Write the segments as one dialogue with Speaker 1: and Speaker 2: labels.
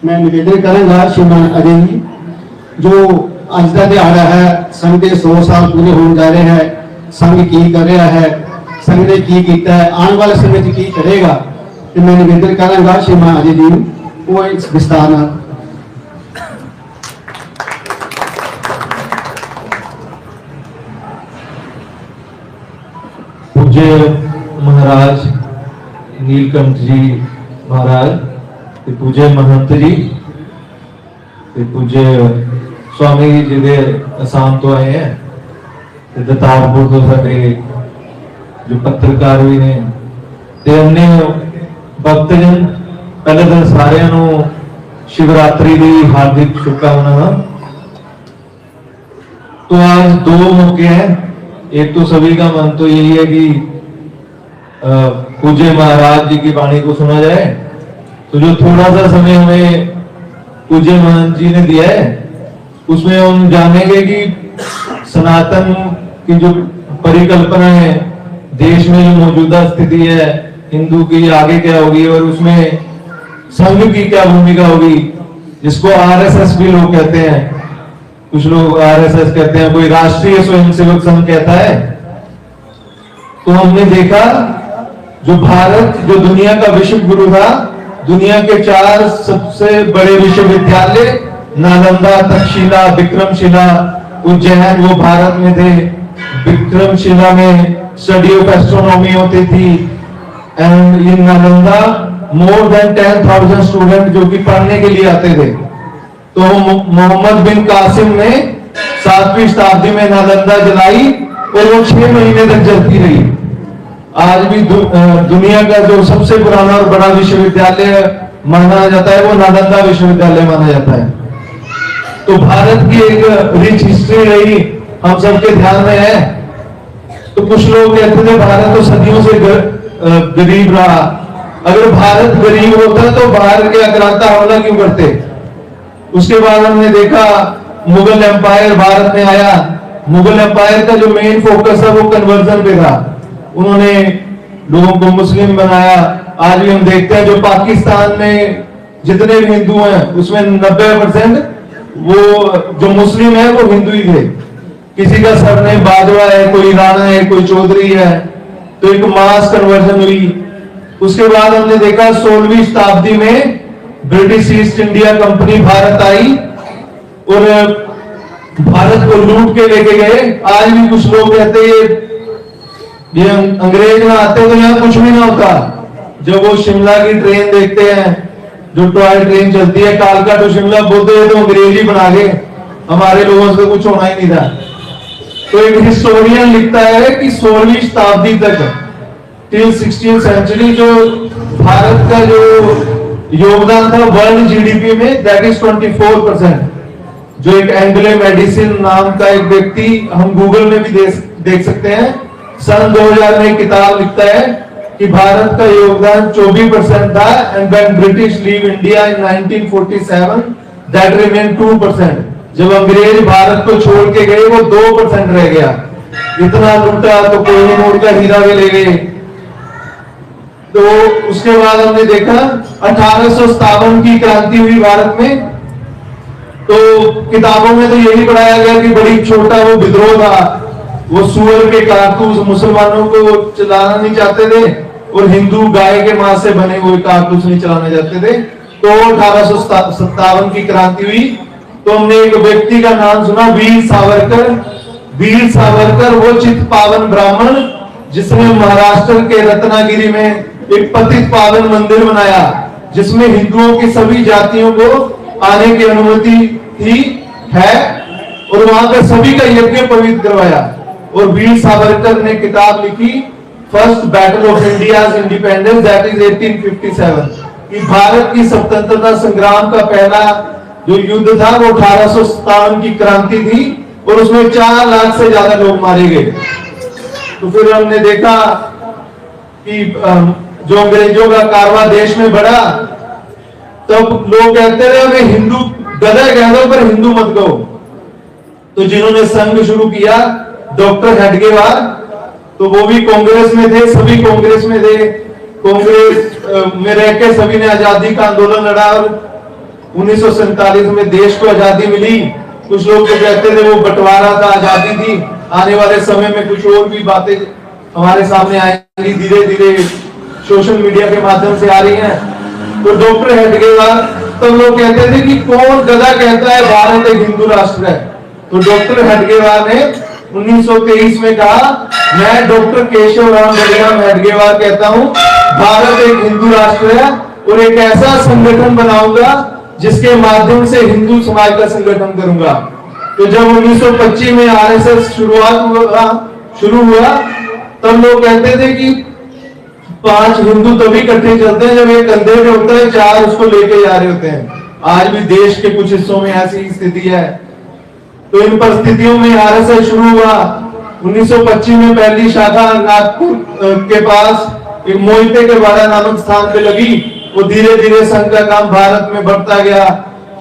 Speaker 1: मैं निवेदन करूंगा श्रीमान अजय जी जो अज का दिहाड़ा है संघ के 100 साल पूरे होने जा रहे हैं। संघ की कर रहा है, संघ ने की किया है, आने वाले समय में की करेगा। तो मैं निवेदन करूंगा श्रीमान अजय जी वो इस विस्तार
Speaker 2: पूज्य महाराज नीलकंठ जी महाराज, पूज्य महंत जी, पूज्य स्वामी जी दे असम तो आए हैं, दतारपुर तो साडे जो पत्रकार भी ने ते अन्य भक्तजन पहले तो सारिਆਂ ਨੂੰ शिवरात्रि की हार्दिक शुभकामनाएं। तो आज दो मौके हैं, एक तो सभी का मन तो यही है कि पूज्य महाराज जी की वाणी को सुना जाए, तो जो थोड़ा सा समय हमें पूज्य महंत जी ने दिया है उसमें हम जानेंगे कि सनातन की जो परिकल्पना है, देश में जो मौजूदा स्थिति है हिंदू की आगे क्या होगी और उसमें संघ की क्या भूमिका होगी, जिसको आरएसएस भी लोग कहते हैं, कुछ लोग आरएसएस कहते हैं, कोई राष्ट्रीय स्वयंसेवक संघ कहता है। तो हमने देखा जो भारत जो दुनिया का विश्व गुरु था, दुनिया के 4 सबसे बड़े विश्वविद्यालय नालंदा, तक्षशिला, विक्रमशिला, उज्जैन वो भारत में थे। विक्रमशिला में स्टडी ऑफ एस्ट्रोनॉमी होती थी and in Nalanda more than 10,000 student जो कि पढ़ने के लिए आते थे। तो मोहम्मद बिन कासिम ने 7वीं शताब्दी में नालंदा जलाई और वो 6 महीने तक जलती रही। आज भी दुनिया का जो सबसे पुराना और बड़ा विश्वविद्यालय माना जाता है वो नालंदा विश्वविद्यालय माना जाता है। तो भारत की एक रिच हिस्ट्री रही, हम सबके ध्यान में है। तो कुछ लोग कहते थे भारत तो सदियों से गरीब रहा। अगर भारत गरीब होता तो बाहर के आक्रांता हमला क्यों करते। उसके बाद हमने देखा मुगल एम्पायर भारत में आया। मुगल एम्पायर का जो मेन फोकस है वो कन्वर्जन पे था, उन्होंने लोगों को मुस्लिम बनाया। आज भी हम देखते हैं जो पाकिस्तान में जितने भी हिंदू हैं उसमें 90% वो जो मुस्लिम है वो हिंदू ही थे। किसी का सरनेम बाजवा है, कोई राणा है, कोई चौधरी है, तो एक मास कन्वर्जन हुई। उसके बाद हमने देखा 16वीं शताब्दी में British East India Company Bharat आई और भारत को लूट के लेके गए। आज भी कुछ लोग कहते हैं ये अंग्रेज ना आते तो यहाँ कुछ भी ना होता। जब वो शिमला की ट्रेन देखते हैं, जो टॉय ट्रेन चलती है कालका टू शिमला, बोलते हैं तो अंग्रेज ही बना गए, हमारे लोगों से कुछ होना ही नहीं था। तो एक हिस्टोरियन लिखता है कि 16वीं शताब्दी तक टिल 16th सेंचुरी जो भारत का जो योगदान था वर्ल्ड जीडीपी में दैट इज 24%। जो एक एंग्ले मेडिसिन नाम का एक व्यक्ति, हम गूगल में भी देख सकते हैं, सन 2000 में किताब लिखता है कि भारत का योगदान 24% था and when British leave India in 1947 that remain 2%। जब अंग्रेज भारत को छोड़ के गए वो 2% रह गया। इतना लूटा तो कोहिनूर का हीरा भी ले गए। तो उसके बाद हमने देखा 1857 की क्रांति हुई भारत में। तो किताबों में तो यही पढ़ाया गया कि बड़ी छोटा वो विद्रोह था, वो सुअर के कारतूस मुसलमानों को चलाना नहीं चाहते थे और हिंदू गाय के मांस से बने हुए कारतूस नहीं चलाना चाहते थे। तो 1857 की क्रांति हुई। तो हमने एक व्यक्ति का नाम सुना, वीर सावरकर। वीर सावरकर वो चित पावन ब्राह्मण जिसने महाराष्ट्र के रत्नागिरी में एक पतित पावन मंदिर बनाया, जिसमें हिंदुओं की सभी जातियों को आने की अनुमति थी है और वहां पर सभी का यज्ञ पवित्र करवाया। और वीर सावरकर ने किताब लिखी first battle of India independence that is 1857 कि भारत की स्वतंत्रता संग्राम का पहला जो युद्ध था वो 1857 की क्रांति थी और उसमें 4 लाख से ज्यादा लोग मारे गए। तो फिर हमने देखा कि जो अंग्रेजों का कारवां देश में बढ़ा, तब लोग कहते रहे हमें हिंदू गधा कह दो पर हिंदू मत कहो। तो जिन्होंने संघ शुरू किया डॉक्टर हेडगेवार, तो वो भी कांग्रेस में थे, सभी कांग्रेस में थे। कांग्रेस में रह के सभी ने आजादी का आंदोलन लड़ा और 1947 में देश को आजादी मिली। कुछ लोग तो कहते थे वो बंटवारा था, आजादी थी। आने वाले समय में कुछ और भी बातें हमारे सामने आएंगी, धीरे धीरे सोशल मीडिया के माध्यम से आ रही हैं। तो डॉक्टर हेडगेवार तब लोग कहते थे कि कौन गधा कहता है भारत एक हिंदू राष्ट्र है। तो डॉक्टर हेडगेवार ने 1923 में कहा, मैं डॉक्टर केशव राम बलिराम हेडगेवार कहता हूं, भारत एक हिंदू राष्ट्र है और एक ऐसा संगठन बनाऊंगा जिसके माध्यम से हिंदू समाज का संगठन करूंगा। तो जब 1925 में आरएसएस शुरू हुआ तब लोग कहते थे कि 5 हिंदू तभी इकट्ठे चलते हैं जब एक कंधे पे होता है, 4 उसको लेके जा रहे होते हैं। आज भी देश के कुछ हिस्सों में ऐसी स्थिति है। तो इन परिस्थितियों में आरएसएस शुरू हुआ। 1925 में पहली शाखा नागपुर के पास एक मोहिते के बाड़ा नामक स्थान पे लगी। वो धीरे धीरे संघ का काम भारत में बढ़ता गया।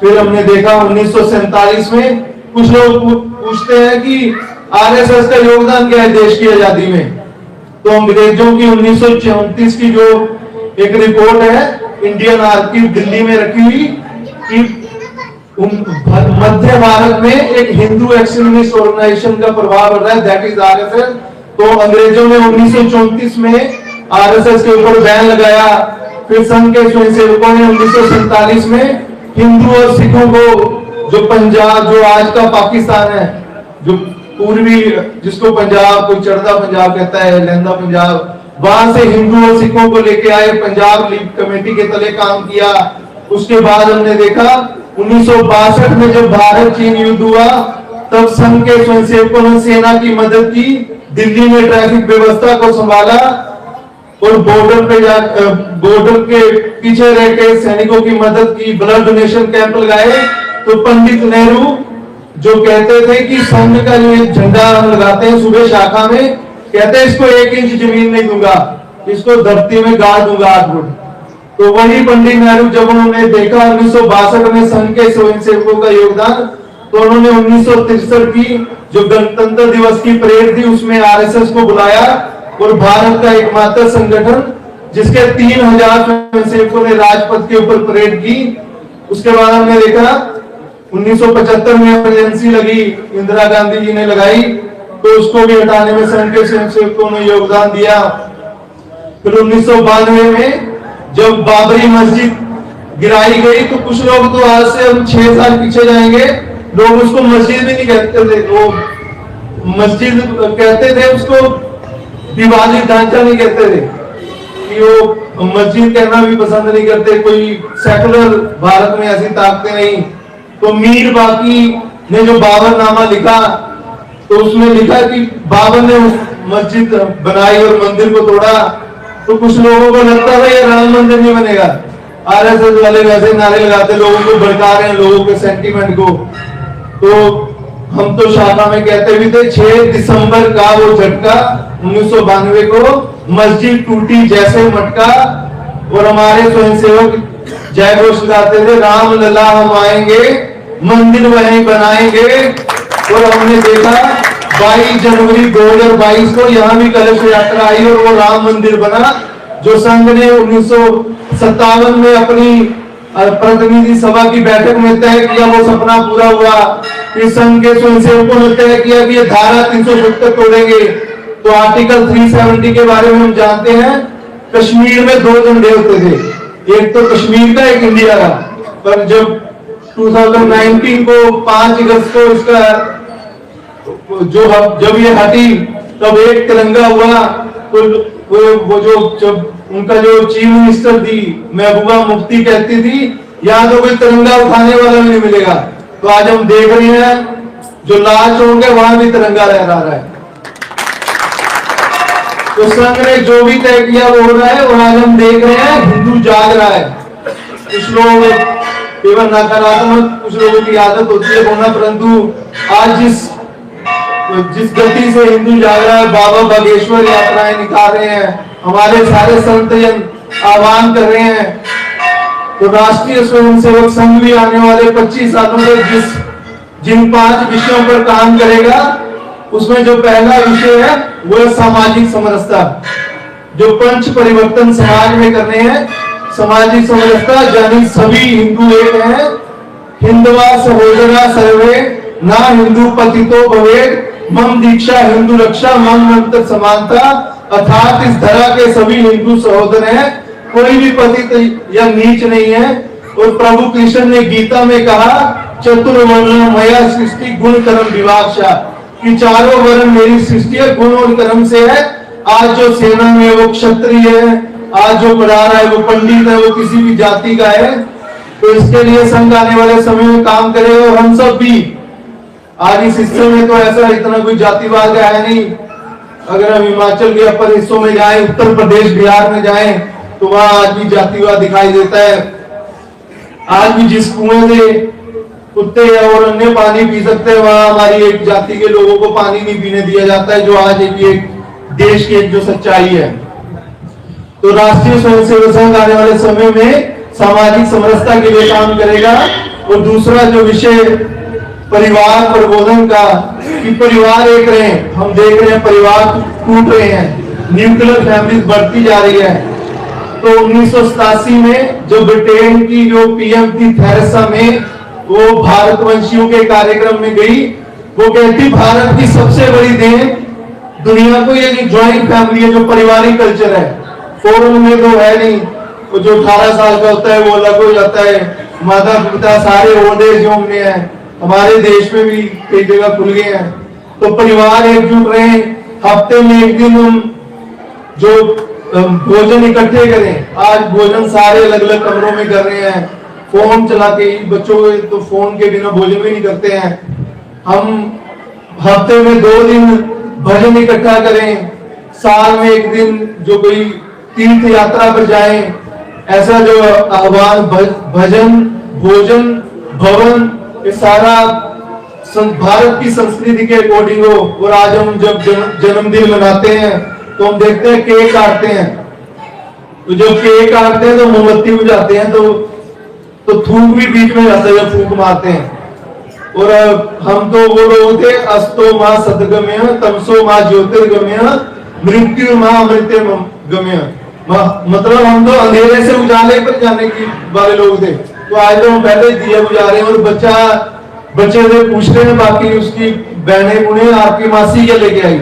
Speaker 2: फिर हमने देखा 1947 में कुछ लोग पूछते हैं कि आरएसएस का योगदान क्या है देश की आजादी में। तो अंग्रेजों की 1934 की जो एक रिपोर्ट है इंडियन आर्काइव दिल्ली में रखी हुई कि मध्य भारत में एक हिंदू एक्सट्रीमिस्ट ऑर्गेनाइजेशन का प्रभाव बढ़ रहा है, दैट इज आरएसएस। तो अंग्रेजों ने 1934 में आरएसएस के ऊपर बैन लगाया। फिर संघ के स्वयंसेवकों ने 1947 में हिंदू और सिखों को जो पंजाब, जो आज का पाकिस्तान है, जो पूर्वी जिसको पंजाब, कोई चढ़दा पंजाब कहता है, लहंदा पंजाब, वहां से हिंदू और सिखों को लेके आए, पंजाब लीग कमेटी के तले काम किया। उसके बाद हमने देखा 1962 में जब भारत चीन युद्ध हुआ तब संघ के स्वयंसेवकों ने सेना की मदद की, दिल्ली में ट्रैफिक व्यवस्था को संभाला और बॉर्डर के पीछे रह के सैनिकों की मदद की, ब्लड डोनेशन कैंप लगाए। तो पंडित नेहरू जो कहते थे कि संघ का जो झंडा हम लगाते हैं सुबह शाखा में, कहते हैं इसको 1 इंच जमीन नहीं दूंगा, इसको धरती में गाड़ दूंगा 8 फुट। तो वही पंडित नेहरू जब उन्होंने देखा 1962 में संघ के स्वयंसेवकों का योगदान, तो उन्होंने 1963 की जो गणतंत्र दिवस की परेड थी उसमें आरएसएस को बुलाया और भारत का एकमात्र संगठन जिसके 3000 स्वयंसेवकों ने राजपथ के ऊपर परेड की। उसके बाद हमने देखा 1975 में इमरजेंसी लगी, इंदिरा गांधी जी ने लगाई, तो उसको भी हटाने में संघ के स्वयंसेवकों ने योगदान दिया। फिर 1992 में जब बाबरी मस्जिद गिराई गई तो कुछ लोग, तो आज से हम 6 साल पीछे जाएंगे, लोग उसको मस्जिद भी नहीं कहते थे, वो मस्जिद कहते थे, उसको दीवाली ढांचा नहीं कहते थे, कि वो मस्जिद कहना भी पसंद नहीं करते। कोई सेकुलर भारत में ऐसी ताकतें नहीं। तो मीर बाकी ने जो बाबरनामा लिखा तो उसमें लिखा कि बाबर ने मस्जिद बनाई और मंदिर को तोड़ा। तो कुछ लोगों को लगता था ये राम मंदिर नहीं बनेगा। आरएसएस वाले वैसे नारे लगाते, लोगों को भड़का रहे हैं, लोगों के सेंटीमेंट को। तो हम तो शाखा में कहते भी थे 6 दिसंबर का वो झटका 1992 को मस्जिद टूटी जैसे मटका। और हमारे स्वयंसेवक जय घोष गाते थे, राम लला हम आएंगे, मंदिर वहीं बनाएंगे। और हमने देखा 22 जनवरी 2022 को यहाँ भी कलश यात्रा आई और वो राम मंदिर बना, जो संघ ने 1957 में अपनी प्रतिनिधि सभा की बैठक में तय किया। वो सपना पूरा हुआ। इस संघ के स्वयंसेवकों ने तय किया कि ये धारा 370 तोड़ेंगे। तो आर्टिकल 370 के बारे में हम जानते हैं, कश्मीर में 2 झंडे होते थे, एक तो कश्मीर का, एक इंडिया का। पर जब 2019 को 5 अगस्त को इसका जब ये हटी तब एक तिरंगा हुआ। तो वो जो जब उनका जो चीफ मिनिस्टर थी महबूबा मुफ्ती कहती थी यहाँ तो कोई तिरंगा उठाने वाला नहीं मिलेगा। तो आज हम देख रहे हैं जो लाल चौक है वहां भी तिरंगा लहरा रहा है। तो संघ ने जो भी तय किया वो हो रहा है और आज हम देख रहे हैं हिंदू जाग रहा है। कुछ लोग केवल नकारात्मक, कुछ लोगों की आदत होती है बोलना, परंतु आज जिस गति से हिंदू जाग रहा है, बाबा बागेश्वर यात्राएं निकाल रहे हैं, हमारे सारे संत जन आह्वान कर रहे हैं। तो राष्ट्रीय स्वयंसेवक संघ भी आने वाले 25 सालों में जिन 5 विषयों पर काम करेगा उसमें जो पहला विषय है वो है सामाजिक समरसता। जो पंच परिवर्तन समाज में करने हैं, सामाजिक समरसता, यानी सभी हिंदू एक हैं, हिंदवा सहोदरा सर्वे ना हिंदू पतितो भवेत् मम दीक्षा हिंदू रक्षा मम मंत्र समानता, अर्थात इस धरा के सभी हिंदू सहोदर हैं, कोई भी पतित या नीच नहीं है। और प्रभु कृष्ण ने गीता में कहा चतुर्वर्ण मया सृष्टि गुण कर्म विभाषा, कि चारों वर्ण मेरी सृष्टि है, गुण और कर्म से है। आज जो सेना में वो क्षत्रिय है, आज जो पढ़ा रहा है वो पंडित है, वो किसी भी जाति का है, तो इसके लिए संघ आने वाले समय में काम करे। और हम सब भी आज इस हिस्से में तो ऐसा इतना कोई जातिवाद का है नहीं। अगर हम हिमाचल के अपर हिस्सों में जाएं, उत्तर प्रदेश बिहार में जाएं, तो वहां आज भी जातिवाद दिखाई देता है। आज भी जिस कुएं से कुत्ते और अन्य पानी पी सकते हैं, वहां हमारी एक जाति के लोगों को पानी नहीं पीने दिया जाता है, जो आज एक देश की एक जो सच्चाई है। तो राष्ट्रीय स्वयंसेवक संघ आने वाले समय में सामाजिक समरसता के लिए काम करेगा। और दूसरा जो विषय परिवार प्रबोधन का, कि परिवार एक रहे, हम देख रहे हैं परिवार टूट रहे हैं, न्यूक्लियर फैमिली बढ़ती जा रही है। तो 1987 में जो ब्रिटेन की जो पीएम थी थेरेसा मे, वो भारतवंशियों के कार्यक्रम में गई। वो कहती भारत की सबसे बड़ी देन दुनिया को ये ज्वाइंट फैमिली है, जो पारिवारिक कल्चर है। फॉरेन में तो है नहीं, वो जो 18 साल का होता है वो अलग हो जाता है, माता पिता सारे ओल्ड एज होम में है। हमारे देश में भी कई जगह खुल गए हैं। तो परिवार एकजुट रहे, हफ्ते में एक दिन हम जो भोजन इकट्ठे करें। आज भोजन सारे अलग अलग कमरों में कर रहे हैं, फोन चला के, बच्चों तो फोन के बिना भोजन भी नहीं करते हैं। हम हफ्ते में 2 दिन भजन इकट्ठा करें, साल में एक दिन जो कोई तीर्थ यात्रा पर जाएं। ऐसा जो आह्वान भजन भोजन भवन ये सारा भारत की संस्कृति के अकॉर्डिंग हो। और आज हम जब जन्मदिन मनाते हैं तो हम देखते हैं केक काटते हैं, तो जब केक काटते हैं तो मोमबत्ती बुझाते हैं, तो थूक भी बीच में जाता है जब फूंक मारते हैं। और हम तो वो लोग थे अस्तो माँ सदगम्य तमसो माँ ज्योतिर्गम्य मृत्यु माँ अमृतगम्य, मतलब हम तो अंधेरे से उजाले पर जाने की वाले लोग थे। तो आज तो हम पहले दिया बुझा रहे हैं। और बच्चे से पूछते हैं, बाकी उसकी बहने बुने आपकी मासी के लेके आई,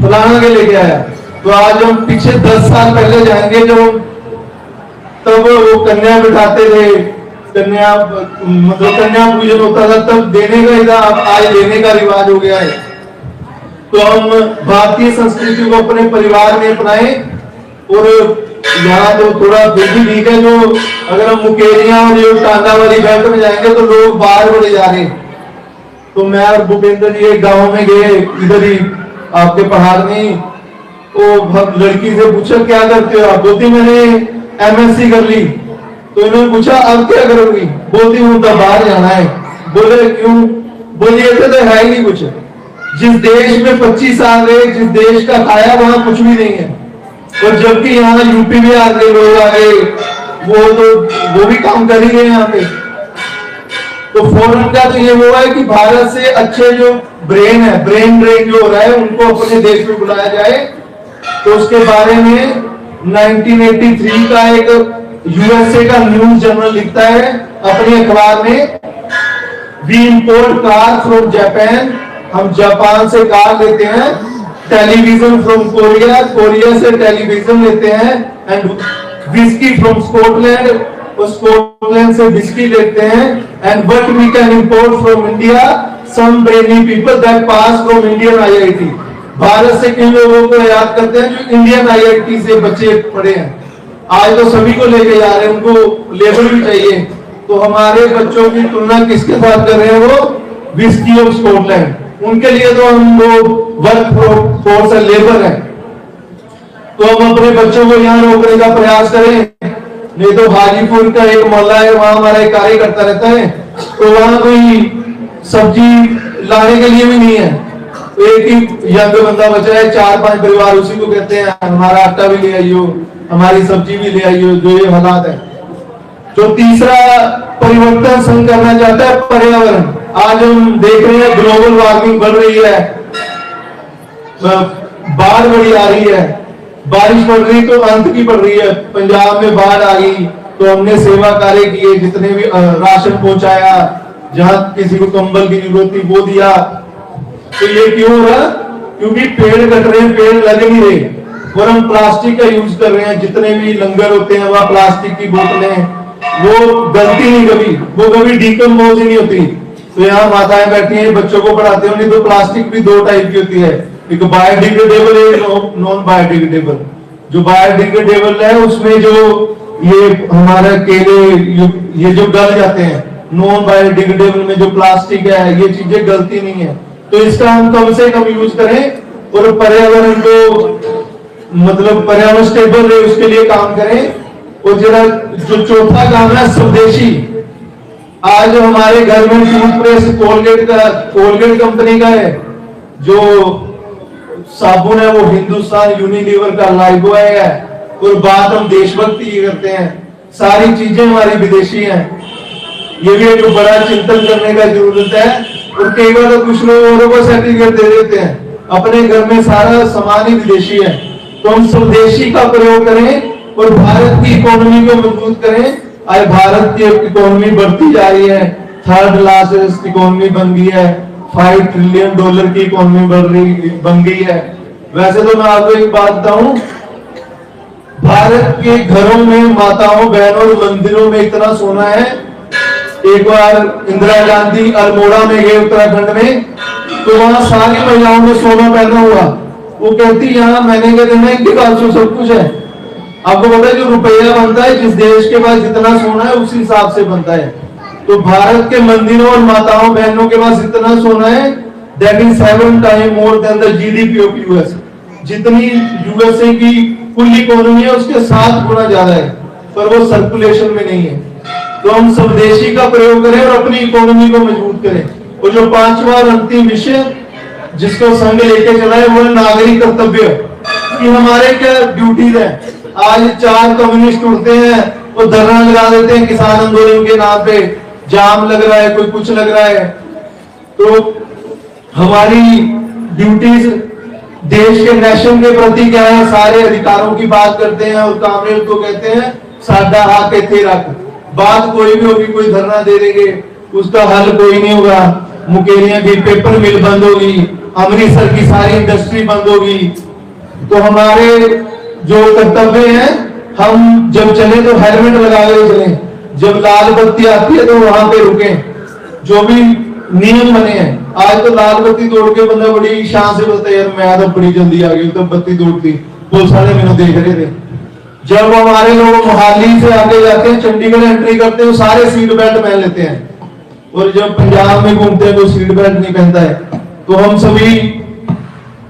Speaker 2: फलाना के लेके आया। तो आज हम पीछे 10 साल पहले जाएंगे, जब तब वो कन्या बिठाते थे, कन्या मतलब कन्या पूजन होता था, तब देने का इधर आज लेने का रिवाज हो गया है। तो हम भारतीय संस्कृति को अपने परिवार में अपनाएं। और यहाँ तो थोड़ा फिर भी ठीक है, जो अगर हम मुकेरिया और जो टांगा वाली बेल्ट में जाएंगे तो लोग बाहर बढ़े जा रहे। तो मैं और भूपेंद्र जी एक गाँव में गए, इधर ही आपके पहाड़ में। तो लड़की से पूछा क्या करते हो आप? बोलती मैंने एमएससी कर ली। तो इन्होंने पूछा अब क्या करोगी? बोलती हूँ तो बाहर जाना है। बोले क्यों? बोली ऐसे तो है ही नहीं कुछ। जिस देश में 25 साल रहे, जिस देश का खाया, वहां कुछ भी नहीं है। और जबकि यहाँ यूपी बिहार के लोग आ गए, वो भी काम कर ही गए यहाँ पे। तो फॉरेन का तो ये हुआ है कि भारत से अच्छे जो ब्रेन है, ब्रेन ड्रेन जो हो रहा है, उनको अपने देश में बुलाया जाए। तो उसके बारे में 1983 का एक यूएसए का न्यूज जर्नल लिखता है अपने अखबार में, we import car from Japan, हम जापान से कार लेते हैं, टेलीविजन फ्रॉम कोरिया, कोरिया से टेलीविजन लेते हैं, एंड विस्की फ्रॉम स्कॉटलैंड, और स्कॉटलैंड से विस्की लेते हैं, and what we can import from India, some brainy people that pass from Indian IIT. Bharat से किन लोगों को याद करते हैं जो इंडियन आईआईटी से बच्चे पढ़े हैं। आज तो सभी को लेके जा रहे हैं, उनको लेबर भी चाहिए। तो हमारे बच्चों की तुलना किसके साथ कर रहे हैं? वो विस्की ऑफ स्कॉटलैंड। उनके लिए तो हम लोग वर्क फोर्स है, लेबर है। तो हम अपने बच्चों को यहाँ रोकने का प्रयास करें। नहीं तो हाजीपुर का एक मोहल्ला है, वहां हमारा एक कार्यकर्ता रहता है, तो वहां कोई सब्जी लाने के लिए भी नहीं है। तो एक ही यंग बंदा बचा है, 4-5 परिवार उसी को कहते हैं हमारा आटा भी ले आइयो, हमारी सब्जी भी ले आइयो। जो ये हालात है। जो तीसरा परिवर्तन संघ करना चाहता है पर्यावरण। आज हम देख रहे हैं ग्लोबल वार्मिंग बढ़ रही है, बाढ़ बड़ी आ रही है, बारिश पड़ रही तो अंत की पड़ रही है। पंजाब में बाढ़ आ गई तो हमने सेवा कार्य किए, जितने भी राशन पहुंचाया, जहां किसी को कंबल की जरूरत थी वो दिया। तो ये क्यों हो रहा? क्योंकि पेड़ कट रहे हैं, पेड़ लग नहीं रहे और हम प्लास्टिक का यूज कर रहे हैं। जितने भी लंगर होते हैं वहां प्लास्टिक की बोतलें, वो गलती नहीं कभी, वो कभी डिकम्पोज ही नहीं होती। तो यहाँ माताएं बैठी हैं, बच्चों को पढ़ाते हैं, तो प्लास्टिक भी दो टाइप की होती है, एक बायोडिग्रेडेबल, एक नॉन बायोडिग्रेडेबल। जो बायोडिग्रेडेबल है उसमें जो ये हमारा केले ये जो गल जाते हैं, नॉन बायोडिग्रेडेबल में जो प्लास्टिक है, ये चीजें गलती नहीं है। तो इसका हम कम से कम यूज करें और पर्यावरण को, मतलब पर्यावरण स्टेबल रहे उसके लिए काम करें। और जरा जो चौथा काम है स्वदेशी। आज हमारे घर में टूथपेस्ट कोलगेट कंपनी का है, जो साबुन है वो हिंदुस्तान यूनिलीवर का लाइफबॉय है। और बात हम देशभक्ति की करते हैं, सारी चीजें हमारी विदेशी हैं। ये भी एक बड़ा चिंतन करने का जरूरत है। और कई बार तो कुछ लोग औरों को सर्टिफिकेट दे देते हैं, अपने घर में सारा सामान ही विदेशी है। तो हम स्वदेशी का प्रयोग करें और भारत की इकोनॉमी को मजबूत करें। आज भारत की इकोनॉमी बढ़ती जा रही है, थर्ड लार्जेस्ट इकोनॉमी बन गई है, $5 ट्रिलियन की इकोनॉमी बन गई है। वैसे तो मैं आपको एक बात बताऊं, भारत के घरों में माताओं बहनों और मंदिरों में इतना सोना है। एक बार इंदिरा गांधी अल्मोड़ा में गए उत्तराखंड में, तो वहां सारी महिलाओं ने सोना पहना हुआ। वो कहती यहाँ मैंने क्या देना, इनके पास तो सब कुछ है। आपको पता है जो रुपया बनता है, जिस देश के पास जितना सोना है उस हिसाब से बनता है। तो भारत के मंदिरों और माताओं बहनों के पास इतना सोना है, that is 7 time more than the GDP of US. जितनी यूएसए की कुल इकोनॉमी है उसके 7 गुना ज्यादा है, पर वो सर्कुलेशन में नहीं है। तो हम स्वदेशी का प्रयोग करें और अपनी इकोनॉमी को मजबूत करें। और जो 5वां और अंतिम विषय जिसको संघ लेके चला है वो है नागरिक कर्तव्य, कि हमारे क्या ड्यूटीज है। आज 4 कम्युनिस्ट उठते हैं और धरना लगा देते हैं किसान आंदोलन के नाम पे, जाम लग रहा है, कोई कुछ लग रहा है। तो हमारी ड्यूटीज देश के नेशन के प्रति क्या है, सारे अधिकारों की बात करते हैं और कामरेड को कहते हैं सादा हाथ थे रख। बात कोई भी होगी, कोई धरना दे देंगे, उसका हल कोई नहीं होगा। मुकेरियां की पेपर मिल बंद होगी, अमृतसर की सारी इंडस्ट्री बंद होगी। तो हमारे जो कर्तव्य है, हम जब चले तो हेलमेट लगा के चले, जब लाल बत्ती आती है तो वहां पे रुके। जो भी नियम बने हैं, आज तो लाल बत्ती तोड़ के बंदा बड़ी शान से बोलता है यार मैं तो बड़ी जल्दी आ गई, तो बत्ती तोड़ती पुलिस वाले मैंने देख रहे थे। जब हमारे लोग मोहाली से आगे जाते हैं, चंडीगढ़ एंट्री करते हैं, सारे सीट बेल्ट पहन लेते हैं। और जब पंजाब में घूमते हैं तो सीट बेल्ट नहीं पहनता है। तो हम सभी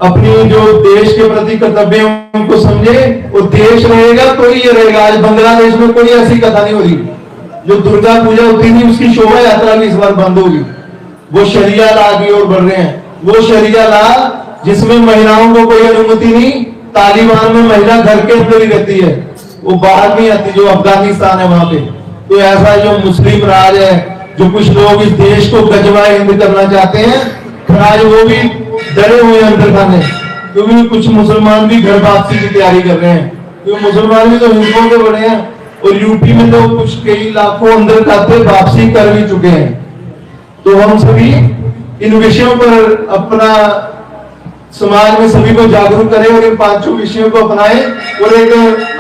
Speaker 2: अपनी जो देश के प्रति कर्तव्य उनको समझे, और देश रहेगा तो ही ये रहेगा। आज बांग्लादेश में कोई ऐसी कथा नहीं हो रही। जो दुर्गा पूजा होती थी उसकी शोभा यात्रा भी इस बार बंद होगी। वो शरिया ला की ओर बढ़ रहे हैं। वो शरिया ला जिसमें महिलाओं को कोई अनुमति नहीं, तालिबान में महिला घर के अंदर ही रहती है, वो बाहर नहीं आती, जो अफगानिस्तान है वहां पे। तो ऐसा जो मुस्लिम राज है, जो कुछ लोग इस देश को गजवा हिंद करना चाहते हैं, फिर आज वो भी डरे हुए अंदर खाने, क्योंकि कुछ मुसलमान भी घर वापसी की तैयारी कर रहे हैं। क्योंकि मुसलमान भी तो हिंदुओं के बड़े हैं, और यूपी में तो कुछ कई लाखों अंदर खाते वापसी कर भी चुके हैं। तो हम सभी इन विषयों पर अपना समाज में सभी को जागरूक करें और इन 5 विषयों को अपनाएं। और एक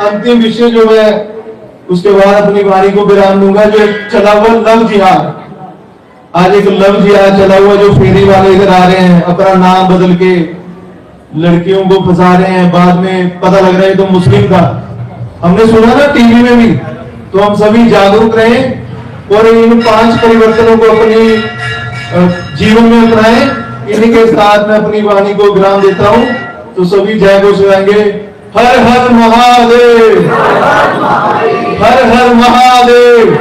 Speaker 2: अंतिम विषय जो है उसके बाद अपनी वाणी को विराम दूंगा, जो एक चला हुआ लव जिहाद। आज एक लव जिहाद चला हुआ, जो फेरी वाले इधर आ रहे हैं, अपना नाम बदल के लड़कियों को फंसा रहे हैं, बाद में पता लग रहा है तो मुस्लिम था। हमने सुना ना टीवी में भी। तो हम सभी जागरूक रहें और इन 5 परिवर्तनों को अपनी जीवन में अपनाएं। इन्हीं के साथ मैं अपनी वाणी को विराम देता हूं। तो सभी जय घोष गाएंगे, हर हर महादेव, हर हर महादेव,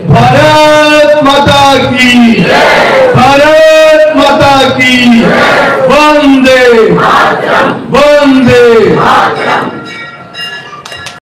Speaker 2: भारत माता की, भारत माता की, वंदे